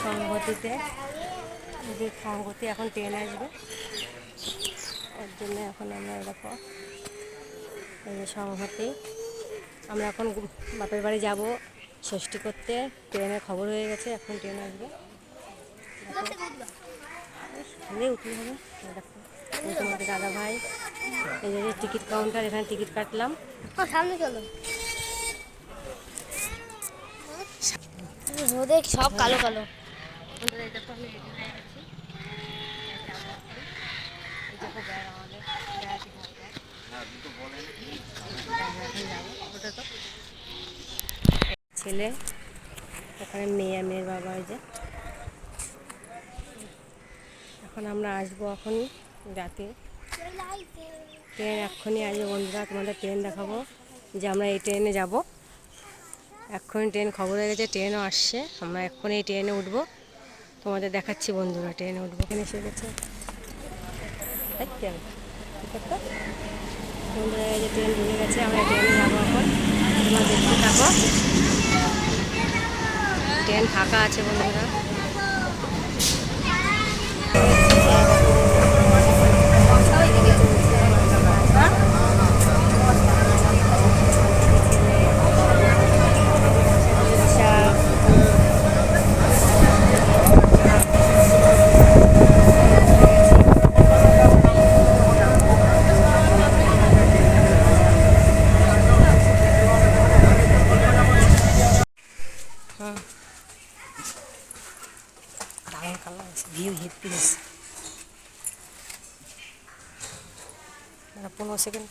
সংগতিতে যদি সংগতি এখন ট্রেন আসবে, ওর জন্য এখন আমরা এরকম সংহতি আমরা এখন বাপের বাড়ি যাব ষষ্ঠী করতে। ট্রেনের খবর হয়ে গেছে, এখন ট্রেন আসবে। উঠলে হবে। দেখো তোমাদের দাদা ভাই, এই যে টিকিট কাউন্টার, এখানে টিকিট কাটলাম। সামনে চলো, রোদে সব কালো কালো। দেখো আমি রেডি হয়ে গেছি, দেখো ব্যাগ আমাদের ছেলে, ওখানে মেয়ে, মেয়ের বাবা। ওই যে এখন আমরা আসবো, এখন রাতে ট্রেন এক্ষুনি আসবে। বন্ধুরা তোমাদের ট্রেন দেখাবো, যে আমরা এই ট্রেনে যাব। এক্ষুনি ট্রেন খবর হয়ে গেছে, ট্রেনও আসছে। আমরা এক্ষুনি এই ট্রেনে উঠবো, তোমাদের দেখাচ্ছি বন্ধুরা। ট্রেনে উঠবো, ট্রেন এসে গেছে। বন্ধুরা এই যে ট্রেন ঢুকে গেছে, আমরা ট্রেনে যাবো এখন। তোমরা দেখতে থাকো, ট্রেন ফাঁকা আছে বন্ধুরা। দারুণ কালার আছে, ভিউ হেপি আছে। 15 সেকেন্ড।